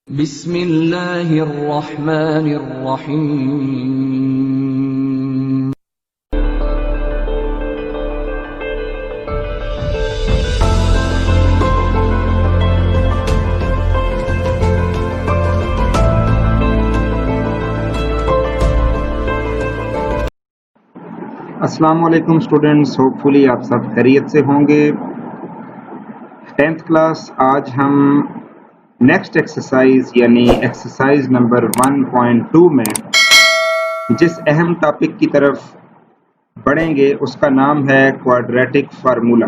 बिस्मिल्लाहिर्रहमानिर्रहीम। अस्सलाम वालेकुम स्टूडेंट्स, होपफुली आप सब खैरियत से होंगे। 10th क्लास आज हम नेक्स्ट एक्सरसाइज यानी एक्सरसाइज नंबर 1.2 में जिस अहम टॉपिक की तरफ बढ़ेंगे उसका नाम है क्वाड्रेटिक फार्मूला।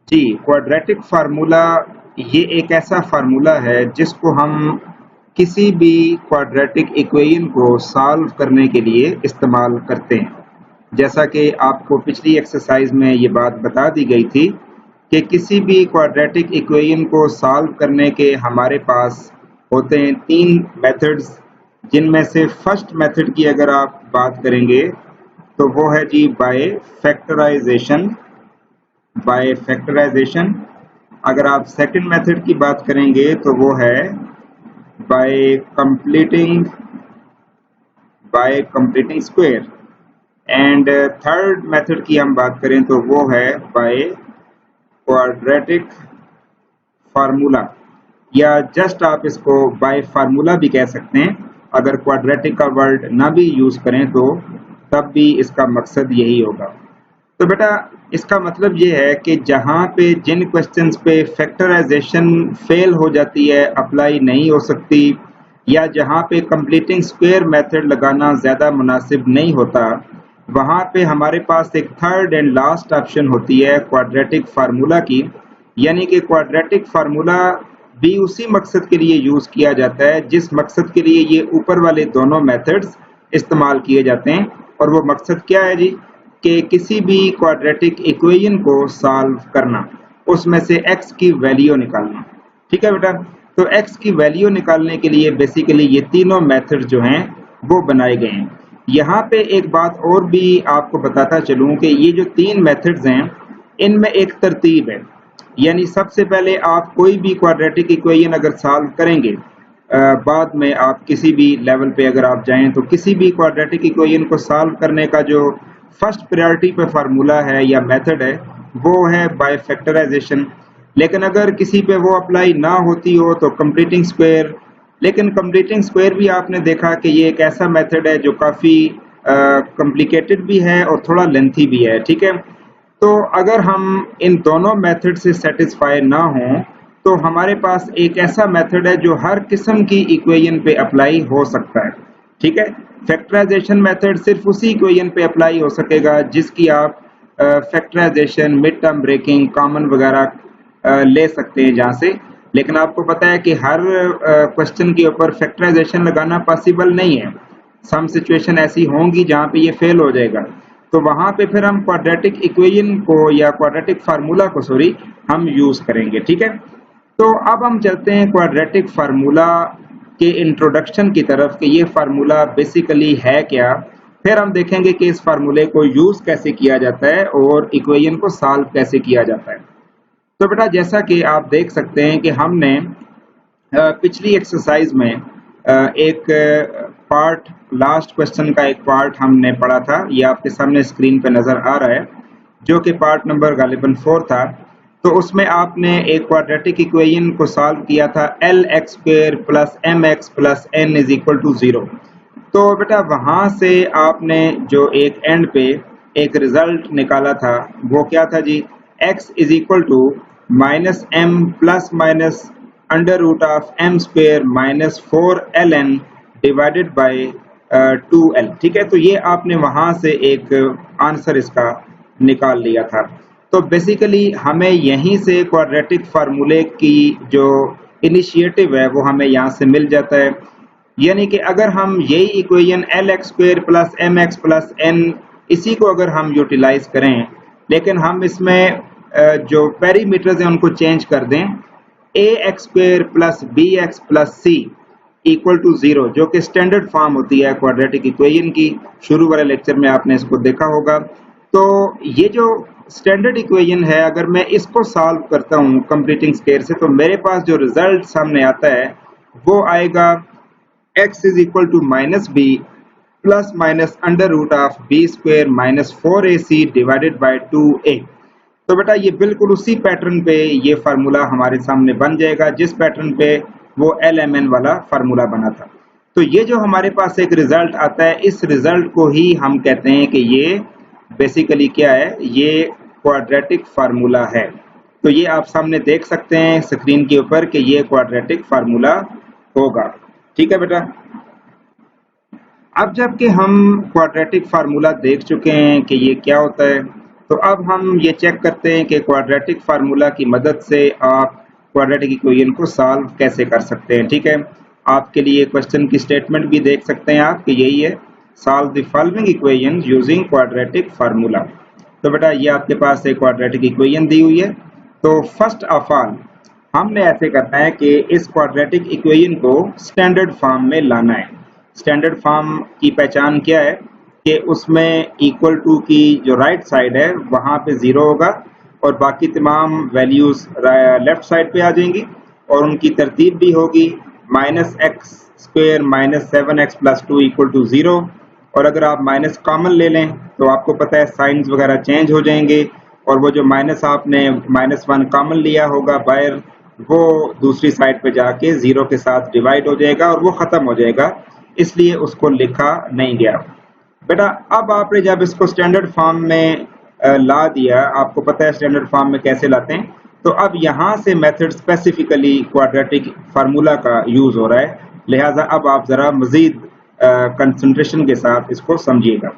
जी, क्वाड्रेटिक फार्मूला ये एक ऐसा फार्मूला है जिसको हम किसी भी क्वाड्रेटिक इक्वेशन को सॉल्व करने के लिए इस्तेमाल करते हैं। जैसा कि आपको पिछली एक्सरसाइज में ये बात बता दी गई थी कि किसी भी क्वाड्रेटिक इक्वेशन को सॉल्व करने के हमारे पास होते हैं 3 मेथड्स, जिनमें से फर्स्ट मेथड की अगर आप बात करेंगे तो वो है जी बाय फैक्टराइजेशन। अगर आप सेकंड मेथड की बात करेंगे तो वो है bye completing square, and third method की हम बात करें तो वो है बाय क्वाड्रेटिक फार्मूला, या जस्ट आप इसको बाय फार्मूला भी कह सकते हैं। अगर क्वाड्रेटिक का वर्ड ना भी यूज करें तो तब भी इसका मकसद यही होगा। तो बेटा इसका मतलब ये है कि जहाँ पे जिन क्वेश्चंस पे फैक्टराइजेशन फेल हो जाती है, अप्लाई नहीं हो सकती, या जहाँ पे कंप्लीटिंग स्क्वायर मेथड लगाना ज़्यादा मुनासिब नहीं होता, वहाँ पे हमारे पास एक थर्ड एंड लास्ट ऑप्शन होती है क्वाड्रेटिक फार्मूला की। यानी कि क्वाड्रेटिक फार्मूला भी उसी मकसद के लिए यूज़ किया जाता है जिस मकसद के लिए ये ऊपर वाले दोनों मेथड्स इस्तेमाल किए जाते हैं। और वो मकसद क्या है जी, कि किसी भी क्वाड्रेटिक इक्वेशन को सॉल्व करना, उसमें से x की वैल्यू निकालना। ठीक है बेटा, तो x की वैल्यू निकालने के लिए बेसिकली ये तीनों मेथड जो हैं वो बनाए गए हैं। यहाँ पे एक बात और भी आपको बताता चलूँ कि ये जो 3 मेथड्स हैं इनमें एक तरतीब है। यानी सबसे पहले आप कोई भी क्वाड्रेटिक इक्वेशन अगर सॉल्व करेंगे, बाद में आप किसी भी लेवल पे अगर आप जाएं तो किसी भी क्वाड्रेटिक इक्वेशन को सॉल्व करने का जो फर्स्ट प्रायोरिटी पे फार्मूला है या मेथड है वो है बाय फैक्टराइजेशन। लेकिन अगर किसी पे वो अप्लाई ना होती हो तो कंप्लीटिंग स्क्वायर। लेकिन कंप्लीटिंग स्क्वायर भी आपने देखा कि ये एक ऐसा मेथड है जो काफ़ी कॉम्प्लिकेटेड भी है और थोड़ा लेंथी भी है। ठीक है, तो अगर हम इन दोनों मेथड से सेटिस्फाई ना हों तो हमारे पास एक ऐसा मेथड है जो हर किस्म की इक्वेशन पे अप्लाई हो सकता है। ठीक है, फैक्टराइजेशन मेथड सिर्फ उसी इक्वेशन पे अप्लाई हो सकेगा जिसकी आप factorisation, mid term breaking, common वगैरह ले सकते हैं जहाँ से। लेकिन आपको पता है कि हर क्वेश्चन के ऊपर फैक्टराइजेशन लगाना पॉसिबल नहीं है। सम सिचुएशन ऐसी होंगी जहाँ पे ये फेल हो जाएगा, तो वहाँ पे फिर हम क्वाड्रेटिक इक्वेशन को या क्वाड्रेटिक फार्मूला को हम यूज़ करेंगे। ठीक है, तो अब हम चलते हैं क्वाड्रेटिक फार्मूला के इंट्रोडक्शन की तरफ कि ये फार्मूला बेसिकली है क्या। फिर हम देखेंगे कि इस फार्मूले को यूज़ कैसे किया जाता है और इक्वेशन को सॉल्व कैसे किया जाता है। तो बेटा जैसा कि आप देख सकते हैं कि हमने पिछली एक्सरसाइज में एक पार्ट, लास्ट क्वेश्चन का एक पार्ट हमने पढ़ा था, ये आपके सामने स्क्रीन पे नज़र आ रहा है, जो कि पार्ट नंबर गालिबन 4 था। तो उसमें आपने एक क्वाड्रेटिक इक्वेशन को सॉल्व किया था LX² + MX + N = 0। तो बेटा वहाँ से आपने जो एक एंड पे एक रिजल्ट निकाला था वो क्या था जी, x = -m ± √m² - 4ln divided by 2l। ठीक है, तो ये आपने वहाँ से एक आंसर इसका निकाल लिया था। तो बेसिकली हमें यहीं से क्वाड्रेटिक फार्मूले की जो इनिशिएटिव है वो हमें यहाँ से मिल जाता है। यानी कि अगर हम यही इक्वेशन LX² + MX + N इसी को अगर हम यूटिलाइज करें, लेकिन हम इसमें जो पैरामीटर्स हैं उनको चेंज कर दें, AX² + BX + C = 0, जो कि स्टैंडर्ड फॉर्म होती है क्वाड्रेटिक इक्वेशन की। शुरू वाले लेक्चर में आपने इसको देखा होगा। तो ये जो स्टैंडर्ड इक्वेशन है, अगर मैं इसको सॉल्व करता हूँ कंप्लीटिंग स्क्वायर से, तो मेरे पास जो रिजल्ट सामने आता है वो आएगा x is equal to minus B plus minus under root of B square minus 4ac divided by 2a। तो बेटा ये बिल्कुल उसी पैटर्न पे ये फार्मूला हमारे सामने बन जाएगा जिस पैटर्न पे वो LMN वाला फार्मूला बना था। तो ये जो हमारे पास एक रिजल्ट आता है, इस रिजल्ट को ही हम कहते हैं कि ये बेसिकली क्या है, ये क्वाड्रेटिक फार्मूला है। तो ये आप सामने देख सकते हैं स्क्रीन के ऊपर कि ये क्वाड्रेटिक फार्मूला होगा। ठीक है बेटा, अब जबकि हम क्वाड्रेटिक फार्मूला देख चुके हैं कि ये क्या होता है, तो अब हम ये चेक करते हैं कि क्वाड्रेटिक फार्मूला की मदद से आप क्वाड्रेटिक इक्वेशन को सॉल्व कैसे कर सकते हैं। ठीक है, आपके लिए क्वेश्चन की स्टेटमेंट भी देख सकते हैं आप कि यही है, solve the following equation using quadratic formula. तो बेटा ये आपके पास एक क्वाड्रेटिक इक्वेशन दी हुई है। तो फर्स्ट ऑफ ऑल हमने ऐसे करना है कि इस क्वाड्रेटिक इक्वेशन को स्टैंडर्ड फॉर्म में लाना है। स्टैंडर्ड फॉर्म की पहचान क्या है कि उसमें इक्वल टू की जो राइट साइड है वहाँ पे 0 होगा और बाकी तमाम वैल्यूज लेफ्ट साइड पे आ जाएंगी और उनकी तरतीब भी होगी minus X square minus 7x plus 2 equal to 0। और अगर आप माइनस कॉमन ले लें तो आपको पता है साइंस वगैरह चेंज हो जाएंगे और वो जो माइनस आपने -1 कॉमन लिया होगा बाहर, वो दूसरी साइड पे जाके 0 के साथ डिवाइड हो जाएगा और वो ख़त्म हो जाएगा, इसलिए उसको लिखा नहीं गया। बेटा अब आपने जब इसको स्टैंडर्ड फॉर्म में ला दिया, आपको पता है स्टैंडर्ड फॉर्म में कैसे लाते हैं, तो अब यहाँ से मेथड स्पेसिफिकली क्वाड्रेटिक फार्मूला का यूज़ हो रहा है, लिहाजा अब आप ज़रा मज़ीद कंसंट्रेशन के साथ इसको समझिएगा।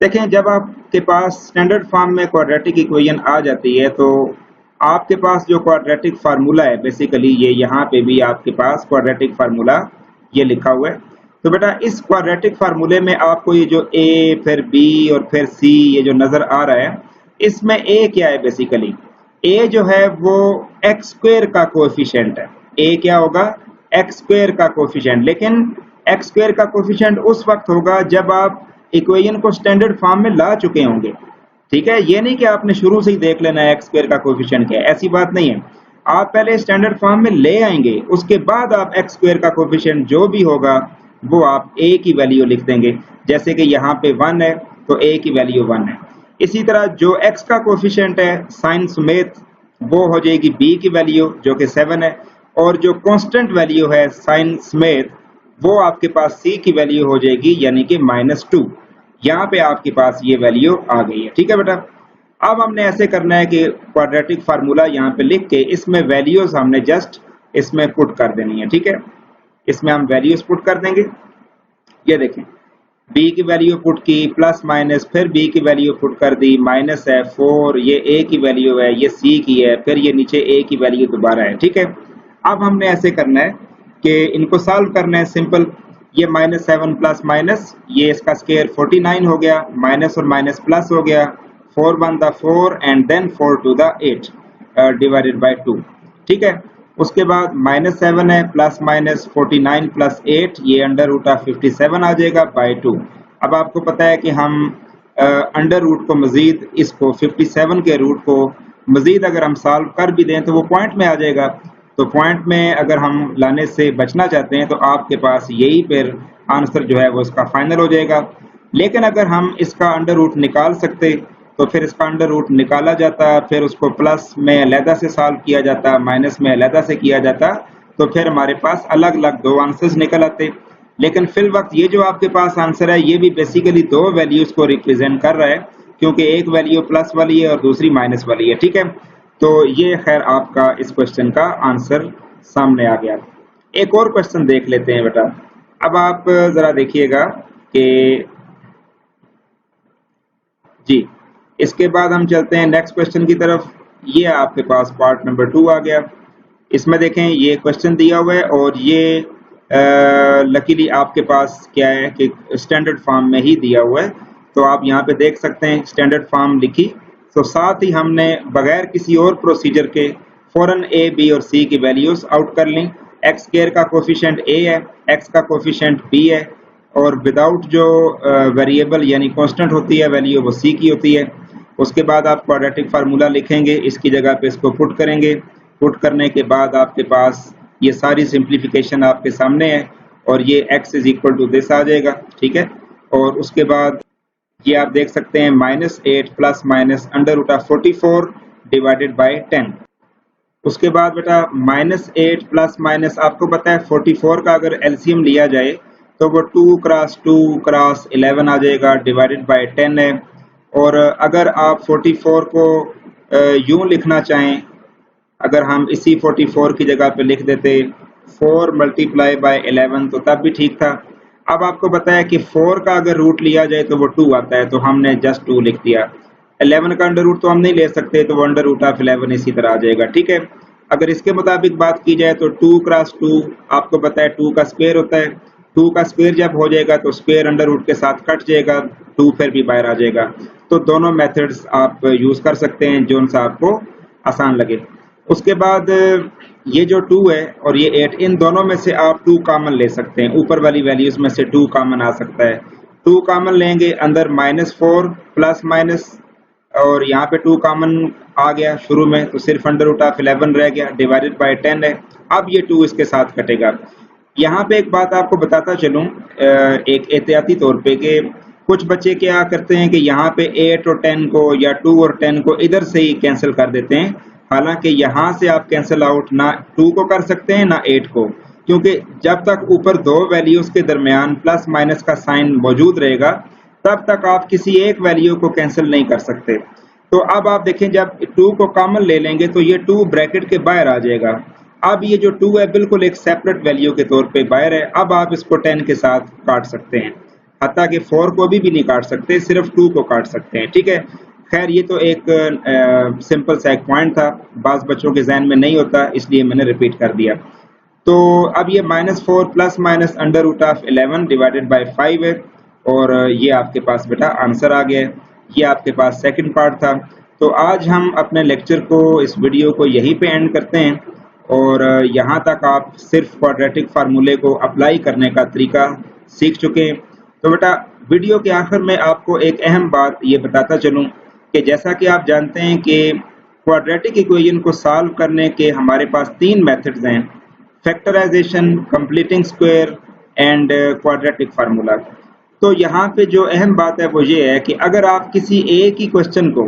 देखें, जब आपके पास स्टैंडर्ड फॉर्म में क्वाड्रेटिक इक्वेशन आ जाती है तो आपके पास जो क्वाड्रेटिक फार्मूला है, बेसिकली ये यहाँ पे भी आपके पास क्वाड्रेटिक फार्मूला ये लिखा हुआ है। तो बेटा इस क्वाड्रेटिक फार्मूले में आपको ये जो a फिर b और फिर c ये जो नजर आ रहा है, इसमें a क्या है, बेसिकली a जो है वो x स्क्वायर का कोएफिशिएंट है। a क्या होगा, x स्क्वायर का कोएफिशिएंट। लेकिन x स्क्वायर का कोएफिशिएंट उस वक्त होगा जब आप इक्वेशन को स्टैंडर्ड फॉर्म में ला चुके होंगे। ठीक है, ये नहीं कि आपने शुरू से ही देख लेना है x स्क्वायर का कोएफिशिएंट क्या है, ऐसी बात नहीं है। आप पहले स्टैंडर्ड फॉर्म में ले आएंगे, उसके बाद आप x स्क्वायर का कोएफिशिएंट जो भी होगा वो आप a की वैल्यू लिख देंगे। जैसे कि यहाँ पे 1 है तो a की वैल्यू 1 है। इसी तरह जो x का कोएफिशिएंट है साइन समेत, वो हो जाएगी b की वैल्यू जो कि 7 है, और जो कांस्टेंट वैल्यू है साइन समेत वो आपके पास c की वैल्यू हो जाएगी यानी कि -2। यहाँ पे आपके पास ये वैल्यू आ गई है। ठीक है बेटा, अब हमने ऐसे करना है कि क्वाड्रेटिक फार्मूला यहाँ पे लिख के इसमें वैल्यूज हमने जस्ट इसमें पुट कर देनी है। ठीक है, इसमें हम वैल्यूज पुट कर देंगे। ये देखें, b की वैल्यू पुट की प्लस माइनस, फिर b की वैल्यू पुट कर दी, माइनस है 4, ये a की वैल्यू है, ये c की है, फिर ये नीचे a की वैल्यू दोबारा है। ठीक है, अब हमने ऐसे करना है कि इनको सॉल्व करना है सिंपल। ये -7 प्लस माइनस, ये इसका स्क्वायर 49 हो गया, माइनस और माइनस प्लस हो गया, 4 1 the 4 and then 4 2 the 8 divided by 2। ठीक है, उसके बाद -7 है प्लस माइनस 49 प्लस 8, ये अंडर रूट ऑफ 57 आ जाएगा बाय 2। अब आपको पता है कि हम अंडर रूट को मजीद इसको 57 के रूट को मजीद अगर हम सॉल्व कर भी दें तो वो पॉइंट में आ जाएगा। तो पॉइंट में अगर हम लाने से बचना चाहते हैं तो आपके पास यही फिर आंसर जो है वो इसका फाइनल हो जाएगा। लेकिन अगर हम इसका अंडर रूट निकाल सकते तो फिर इसका अंडर रूट निकाला जाता, फिर उसको प्लस में अलहदा से सॉल्व किया जाता, माइनस में अलहदा से किया जाता, तो फिर हमारे पास अलग अलग दो आंसर्स निकल आते। लेकिन फिल वक्त ये जो आपके पास आंसर है ये भी बेसिकली दो वैल्यूज को रिप्रेजेंट कर रहा है, क्योंकि एक वैल्यू प्लस वाली है और दूसरी माइनस वाली है। ठीक है, तो ये खैर आपका इस क्वेश्चन का आंसर सामने आ गया। एक और क्वेश्चन देख लेते हैं बेटा। अब आप जरा देखिएगा कि जी, इसके बाद हम चलते हैं नेक्स्ट क्वेश्चन की तरफ। ये आपके पास पार्ट नंबर 2 आ गया। इसमें देखें ये क्वेश्चन दिया हुआ है और ये लकीली आपके पास क्या है कि स्टैंडर्ड फॉर्म में ही दिया हुआ है। तो आप यहाँ पे देख सकते हैं स्टैंडर्ड फॉर्म लिखी, तो साथ ही हमने बगैर किसी और प्रोसीजर के फौरन a, b और c की वैल्यूज आउट कर ली। x स्क्वायर का कोफिशिएंट a है, x का कोफिशिएंट b है, और विदाउट जो वेरिएबल यानी कांस्टेंट होती है वैल्यू वो c की होती है। उसके बाद आप क्वाड्रेटिक फार्मूला लिखेंगे, इसकी जगह पे इसको पुट करेंगे। पुट करने के बाद आपके पास ये सारी सिंप्लीफिकेशन आपके सामने है और ये x is equal to this आ जाएगा, ठीक है। और उसके बाद ये आप देख सकते हैं -8 plus minus under root of 44 divided by 10। उसके बाद बेटा -8 प्लस माइनस आपको पता है 44 का अगर एलसीएम लिया जाए तो वो 2 क्रॉस 2 क्रॉस 11 आ जाएगा डिवाइडेड बाय 10 है। और अगर आप 44 को यूं लिखना चाहें, अगर हम इसी 44 की जगह पे लिख देते 4 मल्टीप्लाई बाय 11 तो तब भी ठीक था। अब आपको पता है कि 4 का अगर रूट लिया जाए तो वो 2 आता है, तो हमने जस्ट 2 लिख दिया। 11 का अंडर रूट तो हम नहीं ले सकते, तो वो अंडर रूट ऑफ 11 इसी तरह आ जाएगा, ठीक है। अगर इसके मुताबिक बात की जाए तो 2 क्रॉस 2 आपको पता है 2 का स्क्वायर होता है। 2 का स्क्वायर जब हो जाएगा तो स्क्वायर अंडर रूट के साथ कट जाएगा, 2 फिर भी बाहर आ जाएगा। तो दोनों मेथड्स आप यूज कर सकते हैं जो सा आपको आसान लगे। उसके बाद ये जो 2 है और ये 8, इन दोनों में से आप 2 कॉमन ले सकते हैं। ऊपर वाली वैल्यूज में से 2 कॉमन आ सकता है। 2 कॉमन लेंगे, अंदर -4 प्लस माइनस और यहाँ पे 2 कॉमन आ गया शुरू में, तो सिर्फ अंडर रूट ऑफ 11 रह गया डिवाइडेड बाय 10 है। अब ये 2 इसके साथ कटेगा। यहाँ पे एक बात आपको बताता चलूँ एक एहतियाती तौर पे कि कुछ बच्चे क्या करते हैं कि यहाँ पे 8 और 10 को या 2 और 10 को इधर से ही कैंसिल कर देते हैं। हालांकि यहाँ से आप कैंसिल आउट ना 2 को कर सकते हैं ना 8 को, क्योंकि जब तक ऊपर दो वैल्यूज के दरमियान प्लस माइनस का साइन मौजूद रहेगा तब तक आप किसी एक वैल्यू को कैंसिल नहीं कर सकते। तो अब आप देखें जब 2 को कॉमन ले लेंगे तो ये 2 ब्रैकेट के बाहर आ जाएगा। अब ये जो 2 है बिल्कुल एक सेपरेट वैल्यू के तौर पे बाहर है। अब आप इसको 10 के साथ काट सकते हैं, हत्ता कि 4 को भी नहीं काट सकते, सिर्फ 2 को काट सकते हैं, ठीक है। खैर ये तो एक सिंपल सा एक पॉइंट था, बाज़ बच्चों के जहन में नहीं होता, इसलिए मैंने रिपीट कर दिया। तो अब ये -4 plus minus under root of 11 divided by 5 है और ये आपके पास बेटा आंसर आ गया। ये आपके पास सेकंड पार्ट था। तो आज हम अपने लेक्चर को, इस वीडियो को यहीं पे एंड करते हैं और यहाँ तक आप सिर्फ क्वाड्रेटिक फार्मूले को अप्लाई करने का तरीका सीख चुके हैं। तो बेटा वीडियो के आखिर में आपको एक अहम बात ये बताता चलूँ कि जैसा कि आप जानते हैं कि क्वाड्रेटिक इक्वेशन को सॉल्व करने के हमारे पास 3 मेथड्स हैं, factorisation, completing square and quadratic formula. तो यहाँ पे जो अहम बात है वो ये है कि अगर आप किसी एक ही क्वेश्चन को,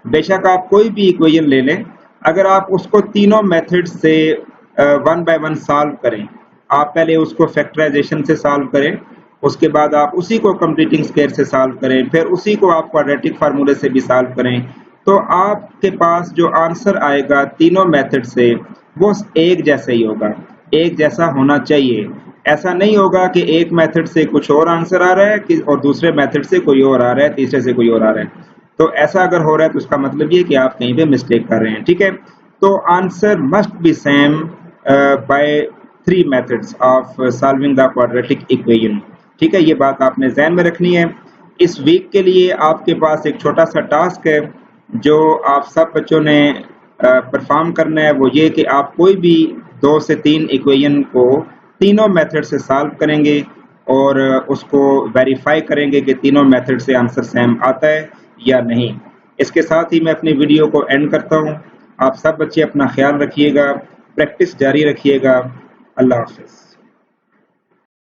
बेशक आप कोई भी इक्वेशन ले लें, अगर आप उसको तीनों मेथड से 1 बाय 1 सॉल्व करें, आप पहले उसको फैक्टराइजेशन से सॉल्व करें, उसके बाद आप उसी को कंप्लीटिंग स्क्वायर से सॉल्व करें, फिर उसी को आप क्वाड्रेटिक फार्मूले से भी सॉल्व करें, तो आपके पास जो आंसर आएगा तीनों मेथड से वो एक जैसा ही होगा, एक जैसा होना चाहिए। ऐसा नहीं होगा कि एक मेथड से कुछ और आंसर आ रहा है कि और दूसरे मेथड से कोई और आ रहा है, तीसरे से कोई और आ रहा है। तो ऐसा अगर हो रहा है तो उसका मतलब ये कि आप कहीं पे मिस्टेक कर रहे हैं, ठीक है। तो answer must be same by 3 methods of solving the quadratic equation, ठीक है। ये बात आपने ध्यान में रखनी है। इस वीक के लिए आपके पास एक छोटा सा टास्क है जो आप सब बच्चों ने परफॉर्म करना है, वो ये कि आप कोई भी 2 से 3 इक्वेशन को तीनों मेथड से सॉल्व करेंगे और उसको वेरीफाई करेंगे कि तीनों मेथड से आंसर सेम आता है या नहीं। इसके साथ ही मैं अपनी वीडियो को एंड करता हूँ। आप सब बच्चे अपना ख्याल रखिएगा, प्रैक्टिस जारी रखिएगा। अल्लाह हाफ़िज़।